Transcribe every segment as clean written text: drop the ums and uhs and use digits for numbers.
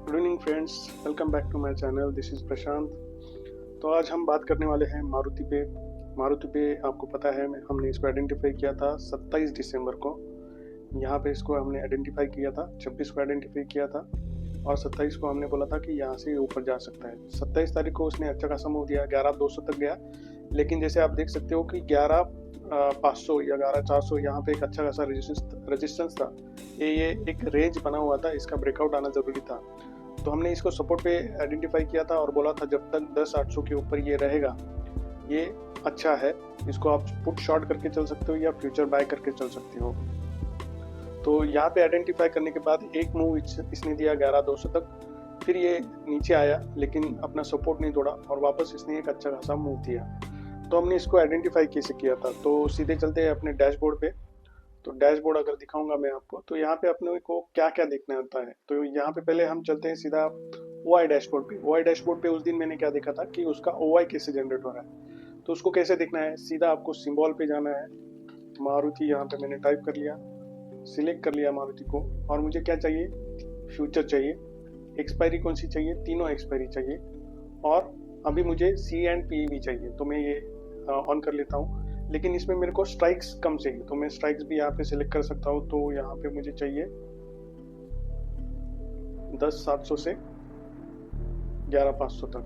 Good evening friends, welcome back to my channel. This is Prashant. तो आज हम बात करने वाले हैं मारुति पे आपको पता है हमने इसको आइडेंटिफाई किया था 27 दिसंबर को। यहाँ पे इसको हमने आइडेंटिफाई किया था, 26 को आइडेंटिफाई किया था और 27 को हमने बोला था कि यहाँ से ऊपर जा सकता है। 27 तारीख को उसने अच्छा खासा मूव दिया, 11,200 तक गया। लेकिन जैसे आप देख सकते हो कि 11,500 या 11,400 यहाँ पे एक अच्छा खासा रेजिस्टेंस था। ये एक रेंज बना हुआ था, इसका ब्रेकआउट आना ज़रूरी था। तो हमने इसको सपोर्ट पे आइडेंटिफाई किया था और बोला था जब तक 10,800 के ऊपर ये रहेगा ये अच्छा है, इसको आप पुट शॉर्ट करके चल सकते हो या फ्यूचर बाय करके चल सकते हो। तो यहाँ पे आइडेंटिफाई करने के बाद एक मूव इसने दिया 11,200 तक, फिर ये नीचे आया लेकिन अपना सपोर्ट नहीं तोड़ा और वापस इसने एक अच्छा खासा मूव दिया। तो हमने इसको आइडेंटिफाई कैसे किया था, तो सीधे चलते हैं अपने डैशबोर्ड पे। तो डैशबोर्ड अगर दिखाऊंगा मैं आपको, तो यहाँ पे अपने को क्या क्या देखना होता है। तो यहाँ पे पहले हम चलते हैं सीधा ओआई डैशबोर्ड पे। ओआई डैशबोर्ड पे उस दिन मैंने क्या देखा था कि उसका ओआई कैसे जनरेट हो रहा है। तो उसको कैसे देखना है, सीधा आपको सिंबल पे जाना है। मारुति यहाँ पे मैंने टाइप कर लिया, सिलेक्ट कर लिया मारुति को। और मुझे क्या चाहिए, फ्यूचर चाहिए। एक्सपायरी कौन सी चाहिए, तीनों एक्सपायरी चाहिए। और अभी मुझे सी एंड पी भी चाहिए, तो मैं ये ऑन कर लेता हूँ। लेकिन इसमें मेरे को स्ट्राइक्स कम चाहिए, तो मैं स्ट्राइक्स भी यहाँ पे सिलेक्ट कर सकता हूँ। तो यहाँ पे मुझे चाहिए 10,700 से 11,500 तक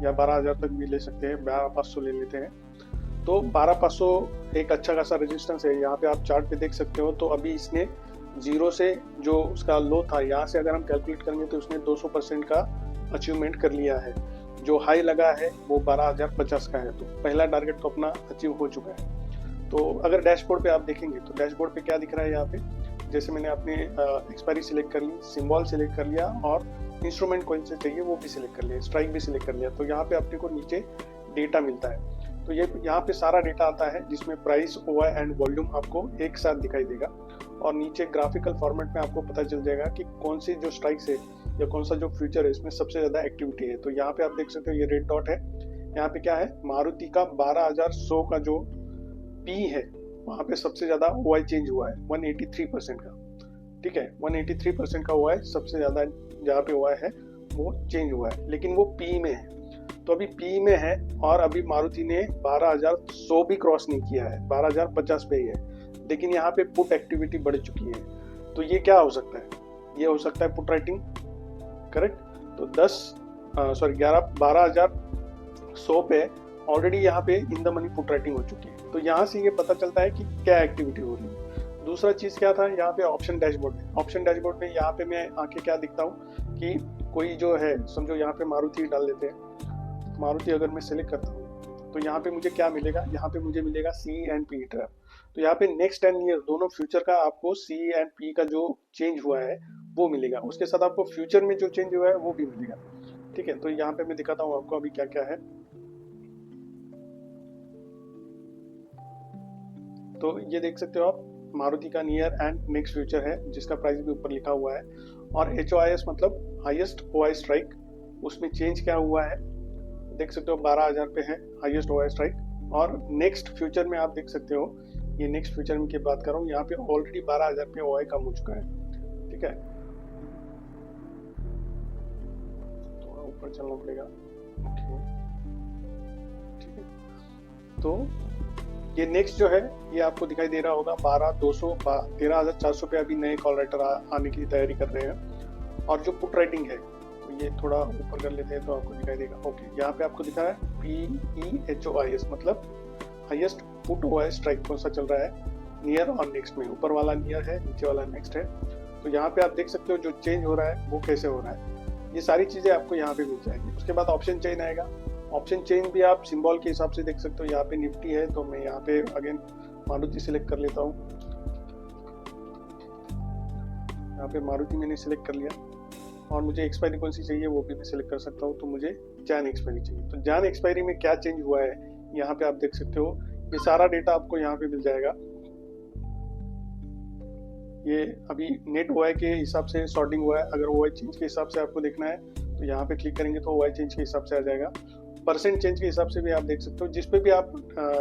या 12,000 तक भी ले सकते हैं, 12,500 ले लेते हैं। तो 12,500 एक अच्छा खासा रेजिस्टेंस है। यहाँ पे आप चार्ट पे देख सकते हो। तो अभी इसने जीरो से जो उसका लो था, यहाँ से अगर हम कैलकुलेट करेंगे तो उसने 200% का अचीवमेंट कर लिया है। जो हाई लगा है वो 12,050 का है, तो पहला टारगेट तो अपना अचीव हो चुका है। तो अगर डैशबोर्ड पे आप देखेंगे तो डैशबोर्ड पे क्या दिख रहा है, यहाँ पे जैसे मैंने अपने एक्सपायरी सिलेक्ट कर ली, सिंबल सिलेक्ट कर लिया और इंस्ट्रूमेंट कौन से चाहिए वो भी सिलेक्ट कर लिया, स्ट्राइक भी सिलेक्ट कर लिया। तो यहाँ पे अपने को नीचे डेटा मिलता है। तो ये यहाँ पे सारा डेटा आता है जिसमें प्राइस, ओआई एंड वॉल्यूम आपको एक साथ दिखाई देगा। और नीचे ग्राफिकल फॉर्मेट में आपको पता चल जाएगा कि कौन सी जो स्ट्राइक्स है या कौन सा जो फ्यूचर है इसमें सबसे ज्यादा एक्टिविटी है। तो यहाँ पे आप देख सकते हो ये रेड डॉट है। यहाँ पे क्या है, मारुति का 12,100 का जो पी है वहां पे सबसे ज्यादा ओआई चेंज हुआ है 183% का। ठीक है, 183% का ओआई सबसे ज्यादा जहाँ पे ओआई है वो चेंज हुआ है, लेकिन वो पी में है। तो अभी पी में है और अभी मारुति ने 12,100 भी क्रॉस नहीं किया है, 12,050 पे ही है। लेकिन यहाँ पे पुट एक्टिविटी बढ़ चुकी है। तो ये क्या हो सकता है, ये हो सकता है पुट राइटिंग, करेक्ट। तो 12,100 पे ऑलरेडी यहाँ पे in the money put writing हो चुकी है। तो यहाँ से ये पता चलता है कि क्या एक्टिविटी हो रही है। दूसरा चीज क्या था, यहाँ पे ऑप्शन डैशबोर्ड में, यहाँ पे मैं आके क्या दिखता हूँ कि कोई जो है, समझो यहाँ पे मारुति डाल देते हैं। मारुति अगर मैं सिलेक्ट करता हूँ तो यहाँ पे मुझे क्या मिलेगा, यहाँ पे मुझे मिलेगा सी एंड पी ट्रैप। तो यहाँ पे नेक्स्ट 10 ईयर दोनों फ्यूचर का आपको सी एंड पी का जो चेंज हुआ है वो मिलेगा, उसके साथ आपको फ्यूचर में जो चेंज हुआ है वो भी मिलेगा। ठीक है, तो यहाँ पे मैं दिखाता हूँ आपको अभी क्या क्या है। तो ये देख सकते हो आप, मारुति का नियर एंड नेक्स्ट फ्यूचर है जिसका प्राइस भी ऊपर लिखा हुआ है। और HOIS मतलब हाईएस्ट ओआई स्ट्राइक, उसमें चेंज क्या हुआ है देख सकते हो, 12,000 पे है हाईएस्ट ओआई स्ट्राइक। और नेक्स्ट फ्यूचर में आप देख सकते हो, ये नेक्स्ट फ्यूचर में की बात कर रहा हूँ, यहाँ पे ऑलरेडी 12,000 पे ओआई कम हो चुका है। ठीक है, थोड़ा ऊपर चलना पड़ेगा। ठीक है, तो ये नेक्स्ट जो है ये आपको दिखाई दे रहा होगा 12,200, 13,400 पे अभी नए कॉल राइटर आने की तैयारी कर रहे हैं। और जो पुट राइटिंग है तो ये थोड़ा ऊपर कर लेते हैं तो आपको दिखाई देगा। ओके, यहाँ पे आपको दिखा रहा है PEHOIS मतलब हाईएस्ट पुट ओआई स्ट्राइक कौन सा चल रहा है, नियर और नेक्स्ट में। ऊपर वाला नियर है, नीचे वाला नेक्स्ट है। तो यहाँ पे आप देख सकते हो जो चेंज हो रहा है वो कैसे हो रहा है, ये सारी चीजें आपको यहाँ पे मिल जाएगी। उसके बाद ऑप्शन चेन आएगा। ऑप्शन चेन भी आप सिंबल के हिसाब से देख सकते हो। यहाँ पे निफ्टी है तो मैं यहाँ पे अगेन मारुति सिलेक्ट कर लेता हूँ। यहाँ पे मारुति मैंने सिलेक्ट कर लिया और मुझे एक्सपायरी कौन सी चाहिए वो भी मैं सिलेक्ट कर सकता हूँ। तो मुझे जैन एक्सपायरी चाहिए। तो जैन एक्सपायरी में क्या चेंज हुआ है यहाँ पे आप देख सकते हो, ये सारा डेटा आपको यहाँ पे मिल जाएगा। ये अभी नेट ओआई के हिसाब से सॉर्टिंग हुआ है। अगर ओआई चेंज के हिसाब से आपको देखना है तो यहाँ पे क्लिक करेंगे तो ओआई चेंज के हिसाब से आ जाएगा। परसेंट चेंज के हिसाब से भी आप देख सकते हो, जिस पे भी आप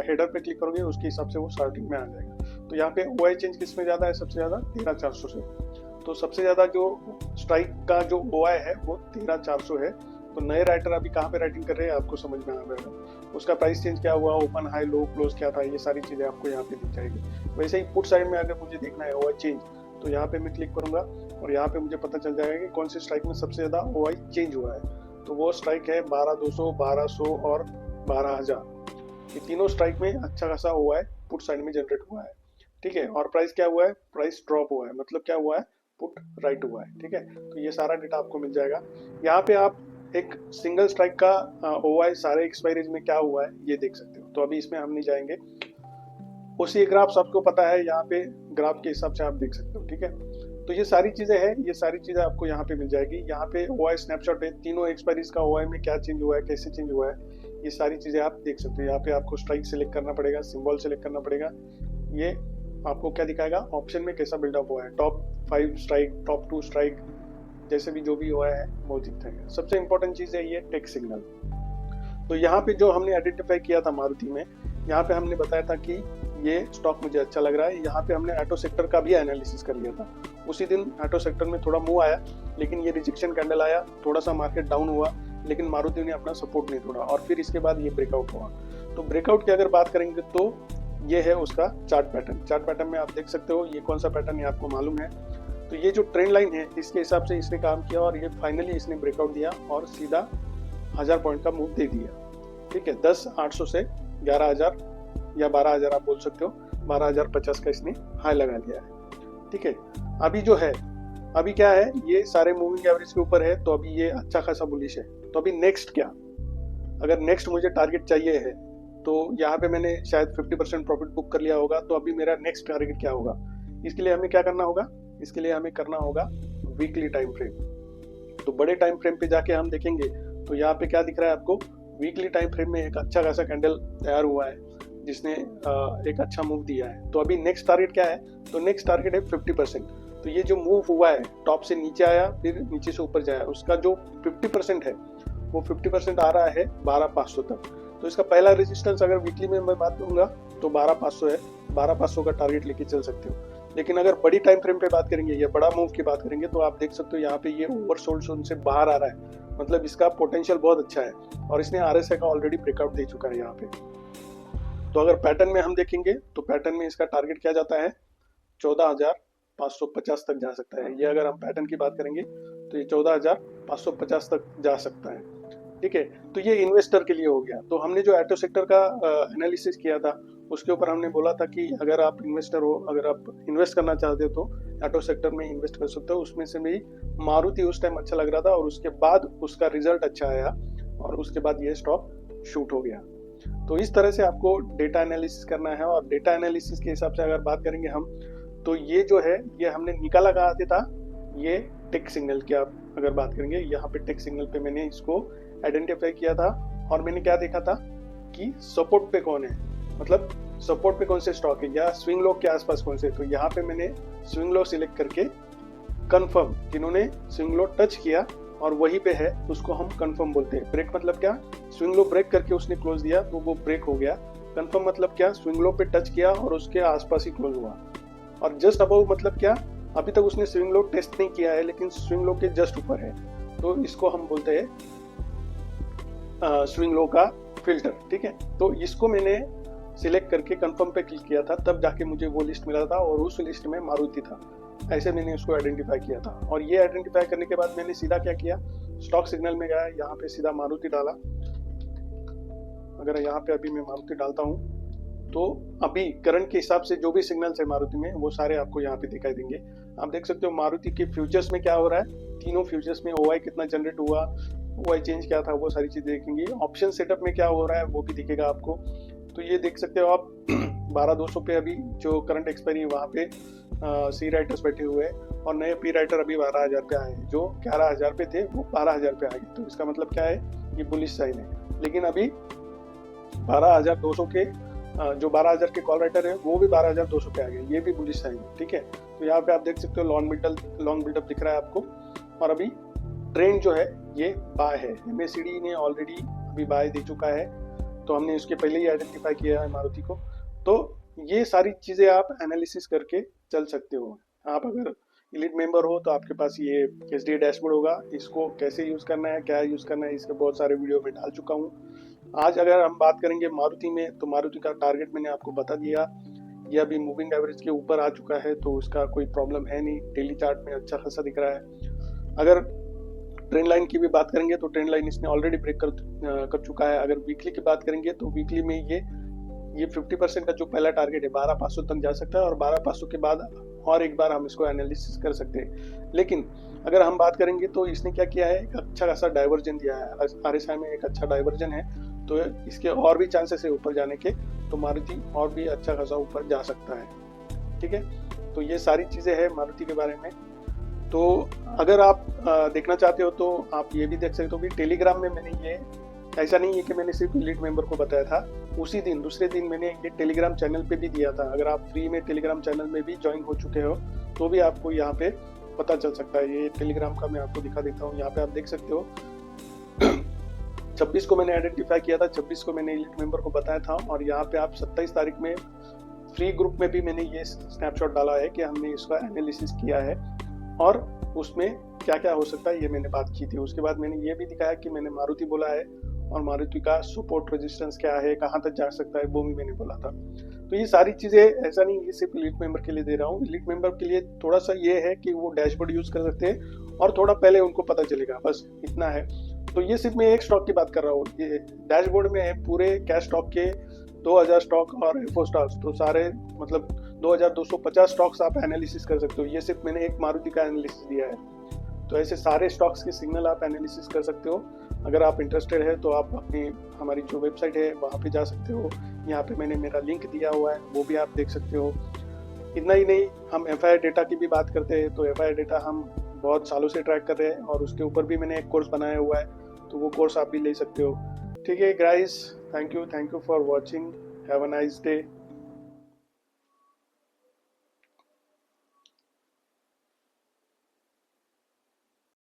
हेडर पे क्लिक करोगे उसके हिसाब से वो सॉर्टिंग में आ जाएगा। तो यहाँ पे ओआई चेंज किस में ज्यादा है, सबसे ज्यादा 13,400 से। तो सबसे ज़्यादा जो स्ट्राइक का जो OI है वो 13,400 है। तो नए राइटर अभी कहाँ पे राइटिंग कर रहे हैं आपको समझ में आ रहा है। उसका प्राइस चेंज क्या हुआ, ओपन हाई लो क्लोज क्या था, ये सारी चीज़ें आपको यहाँ पे दिख जाएगी। वैसे ही पुट साइड में अगर मुझे देखना है OI चेंज, तो यहाँ पे मैं क्लिक करूंगा और यहाँ पे मुझे पता चल जाएगा कि कौन सी स्ट्राइक में सबसे ज़्यादा OI चेंज हुआ है। तो वो स्ट्राइक है 12,200, 1,200 और 12,000। ये तीनों स्ट्राइक में अच्छा खासा OI पुट साइड में जनरेट हुआ है। ठीक है, और प्राइस क्या हुआ है, प्राइस ड्रॉप हुआ है, मतलब क्या हुआ है, पुट राइट हुआ है। ठीक है, तो ये सारा डेटा आपको मिल जाएगा। यहाँ पे आप एक सिंगल स्ट्राइक का OI सारे एक्सपायरीज में क्या हुआ है ये देख सकते हो। तो अभी इसमें हम नहीं जाएंगे, उसी ग्राफ्स आपको पता है, यहाँ पे ग्राफ के हिसाब से आप देख सकते हो। ठीक है, तो ये सारी चीजें हैं, ये सारी चीजें आपको यहाँ पे मिल जाएगी। यहाँ पे OI स्नैपशॉट है, तीनों एक्सपायरीज का OI में क्या चेंज हुआ है, कैसे चेंज हुआ है, ये सारी चीजें आप देख सकते हो। यहाँ पे आपको स्ट्राइक सेलेक्ट करना पड़ेगा, सिंबल सेलेक्ट करना पड़ेगा। ये आपको क्या दिखाएगा, ऑप्शन में कैसा बिल्डअप हुआ है, टॉप 5 स्ट्राइक, टॉप 2 स्ट्राइक, जैसे भी जो भी हुआ है वो दिखाएगा। सबसे इंपॉर्टेंट चीज है ये टेक सिग्नल। तो यहाँ पे जो हमने आइडेंटिफाई किया था मारुति में, यहाँ पे हमने बताया था कि ये स्टॉक मुझे अच्छा लग रहा है। यहाँ पे हमने ऑटो सेक्टर का भी एनालिसिस कर लिया था। उसी दिन ऑटो सेक्टर में थोड़ा मूव आया, लेकिन ये रिजेक्शन कैंडल आया, थोड़ा सा मार्केट डाउन हुआ, लेकिन मारुति ने अपना सपोर्ट नहीं तोड़ा और फिर इसके बाद ये ब्रेकआउट हुआ। तो ब्रेकआउट की अगर बात करेंगे तो ये है उसका चार्ट पैटर्न। चार्ट पैटर्न में आप देख सकते हो ये कौन सा पैटर्न है आपको मालूम है। तो ये जो ट्रेंड लाइन है इसके हिसाब से इसने काम किया और ये फाइनली इसने ब्रेकआउट दिया और सीधा 1000 पॉइंट का मूव दे दिया। ठीक है, 10,800 से 11,000 या 12,000 आप बोल सकते हो, 12,050 का इसने हाई लगा लिया है। ठीक है, अभी जो है, अभी क्या है, ये सारे मूविंग एवरेज के ऊपर है, तो अभी ये अच्छा खासा बुलिश है। तो अभी नेक्स्ट क्या, अगर नेक्स्ट मुझे टारगेट चाहिए है तो यहाँ पे मैंने शायद 50% प्रॉफिट बुक कर लिया होगा, तो अभी मेरा नेक्स्ट टारगेट क्या होगा। इसके लिए हमें क्या करना होगा, इसके लिए हमें करना होगा वीकली टाइम फ्रेम। तो बड़े टाइम फ्रेम पे जाके हम देखेंगे तो यहाँ पे क्या दिख रहा है आपको, वीकली टाइम फ्रेम में एक अच्छा खासा कैंडल तैयार हुआ है जिसने एक अच्छा मूव दिया है। तो अभी नेक्स्ट टारगेट क्या है, तो नेक्स्ट टारगेट है 50%। तो ये जो मूव हुआ है, टॉप से नीचे आया फिर नीचे से ऊपर जाया, उसका जो 50% है वो 50% आ रहा है 12,500 तक। तो इसका पहला रेजिस्टेंस अगर वीकली में मैं बात करूंगा तो 12,500 है, 12,500 का टारगेट लेके चल सकते हो। लेकिन अगर बड़ी टाइम फ्रेम पे बात करेंगे या बड़ा मूव की बात करेंगे तो आप देख सकते हो यहाँ पे ये ओवरसोल्ड जोन से बाहर आ रहा है, मतलब इसका पोटेंशियल बहुत अच्छा है और इसने RSI का ऑलरेडी ब्रेकआउट दे चुका है यहाँ पे। तो अगर पैटर्न में हम देखेंगे तो पैटर्न में इसका टारगेट क्या जाता है, 14,550 तक जा सकता है। ये अगर हम पैटर्न की बात करेंगे तो ये 14,550 तक जा सकता है। ठीक है, तो ये इन्वेस्टर के लिए हो गया। तो हमने जो ऑटो सेक्टर का एनालिसिस किया था उसके ऊपर हमने बोला था कि अगर आप इन्वेस्टर हो, अगर आप इन्वेस्ट करना चाहते हो तो ऑटो सेक्टर में इन्वेस्ट कर सकते हो। उसमें से भी मारुति उस टाइम अच्छा लग रहा था और उसके बाद उसका रिजल्ट अच्छा आया और उसके बाद ये स्टॉक शूट हो गया। तो इस तरह से आपको डेटा एनालिसिस करना है और डेटा एनालिसिस के हिसाब से अगर बात करेंगे हम तो ये जो है ये हमने निकाला कहाँ से था, ये टेक सिग्नल की आप अगर बात करेंगे, यहाँ पे टेक सिग्नल पे मैंने इसको आइडेंटिफाई किया था और मैंने क्या देखा था कि सपोर्ट पे कौन है, मतलब सपोर्ट पे कौन से स्टॉक है या स्विंग लो के आसपास कौन से। तो यहाँ पे मैंने स्विंग लो सिलेक्ट करके कंफर्म, जिन्होंने स्विंग लो टच किया और वहीं पे है उसको हम कंफर्म बोलते हैं। ब्रेक मतलब क्या, स्विंग लो ब्रेक करके उसने क्लोज दिया तो वो ब्रेक हो गया। कंफर्म मतलब क्या, स्विंग लो पे टच किया और उसके आसपास ही क्लोज हुआ। और जस्ट अबव मतलब क्या, अभी तक उसने स्विंग लो टेस्ट नहीं किया है लेकिन स्विंग लो के जस्ट ऊपर है, तो इसको हम बोलते हैं स्विंग लो का फिल्टर। ठीक है, तो इसको मैंने सिलेक्ट करके कंफर्म पे क्लिक किया था, तब जाके मुझे वो लिस्ट मिला था और उस लिस्ट में मारुति था। ऐसे मैंने उसको आइडेंटिफाई किया था और ये आइडेंटिफाई करने के बाद मैंने सीधा क्या किया, स्टॉक सिग्नल में गया, यहाँ पे सीधा मारुति डाला। अगर यहाँ पे अभी मैं मारुति डालता हूँ तो अभी करंट के हिसाब से जो भी सिग्नल्स है मारुति में वो सारे आपको यहाँ पे दिखाई देंगे। आप देख सकते हो मारुति के फ्यूचर्स में क्या हो रहा है, तीनों फ्यूचर्स में OI कितना जनरेट हुआ, OI चेंज क्या था, वो सारी चीजें देखेंगे। ऑप्शन सेटअप में क्या हो रहा है वो भी दिखेगा आपको। तो ये देख सकते हो आप 12,200 पे अभी जो करंट एक्सपायरी वहाँ पे सी राइटर्स बैठे हुए हैं और नए पी राइटर अभी 12,000 पे आए हैं, जो 11,000 पे थे वो 12,000 पे आ गए। तो इसका मतलब क्या है, ये बुलिश साइन है। लेकिन अभी 12,200 के जो 12,000 के कॉल राइटर है वो भी 12,200 पे आ गए, ये भी बुलिश साइन है। ठीक है, तो यहाँ पे आप देख सकते हो लॉन्ग बिल्डअप दिख रहा है आपको और अभी ट्रेंड जो है ये बाय है। MACD ने ऑलरेडी अभी बाय दे चुका है, तो हमने उसके पहले ही आइडेंटिफाई किया है मारुति को। तो ये सारी चीजें आप एनालिसिस करके चल सकते हो। आप अगर एलिट मेंबर हो तो आपके पास ये SDA डैशबोर्ड होगा। इसको कैसे यूज़ करना है, क्या यूज़ करना है, इसके बहुत सारे वीडियो में डाल चुका हूँ। आज अगर हम बात करेंगे मारुति में, तो मारुति का टारगेट मैंने आपको बता दिया। ये अभी मूविंग एवरेज के ऊपर आ चुका है, तो उसका कोई प्रॉब्लम है नहीं, डेली चार्ट में अच्छा खासा दिख रहा है। अगर ट्रेंड लाइन की भी बात करेंगे तो ट्रेंड लाइन इसने ऑलरेडी ब्रेक कर चुका है। अगर वीकली की बात करेंगे तो वीकली में ये 50% का जो पहला टारगेट है 12,500 तक जा सकता है, और 12,500 के बाद और एक बार हम इसको एनालिसिस कर सकते हैं। लेकिन अगर हम बात करेंगे तो इसने क्या किया है, एक अच्छा खासा डाइवर्जन दिया है, RSI में एक अच्छा डाइवर्जन है, तो इसके और भी चांसेस है ऊपर जाने के, तो मारुति और भी अच्छा खासा ऊपर जा सकता है। ठीक है, तो ये सारी चीज़ें हैं मारुति के बारे में। तो अगर आप देखना चाहते हो तो आप ये भी देख सकते हो कि टेलीग्राम में मैंने ये, ऐसा नहीं है कि मैंने सिर्फ एलिट मेंबर को बताया था, उसी दिन दूसरे दिन मैंने ये टेलीग्राम चैनल पे भी दिया था। अगर आप फ्री में टेलीग्राम चैनल में भी ज्वाइन हो चुके हो तो भी आपको यहाँ पे पता चल सकता है। ये टेलीग्राम का मैं आपको दिखा देता हूँ, यहाँ पे आप देख सकते हो। 26 को मैंने आइडेंटिफाई किया था, 26 को मैंने एलिट मेंबर को बताया था, और यहाँ पे आप 27 तारीख में फ्री ग्रुप में भी मैंने ये स्नैपशॉट डाला है कि हमने इसका एनालिसिस किया है और उसमें क्या क्या हो सकता है, ये मैंने बात की थी। उसके बाद मैंने ये भी दिखाया कि मैंने मारुति बोला है और मारुति का सपोर्ट रेजिस्टेंस क्या है, कहाँ तक जा सकता है, वो भी मैंने बोला था। तो ये सारी चीज़ें, ऐसा नहीं ये सिर्फ एलिट मेंबर के लिए दे रहा हूँ। एलिट मेंबर के लिए थोड़ा सा ये है कि वो डैशबोर्ड यूज़ कर सकते हैं और थोड़ा पहले उनको पता चलेगा, बस इतना है। तो ये सिर्फ मैं एक स्टॉक की बात कर रहा हूँ। ये डैशबोर्ड में है पूरे कैश स्टॉक के 2000 स्टॉक और एफओ स्टॉक्स, तो सारे मतलब 2250 स्टॉक्स आप एनालिसिस कर सकते हो। ये सिर्फ मैंने एक मारुति का एनालिसिस दिया है, तो ऐसे सारे स्टॉक्स के सिग्नल आप एनालिसिस कर सकते हो। अगर आप इंटरेस्टेड है तो आप अपनी हमारी जो वेबसाइट है वहाँ पे जा सकते हो, यहाँ पे मैंने मेरा लिंक दिया हुआ है, वो भी आप देख सकते हो। इतना ही नहीं, हम FI डेटा की भी बात करते हैं, तो FI डेटा हम बहुत सालों से ट्रैक कर रहे हैं और उसके ऊपर भी मैंने एक कोर्स बनाया हुआ है, तो वो कोर्स आप भी ले सकते हो। ठीक है guys, thank you for watching, have a nice day.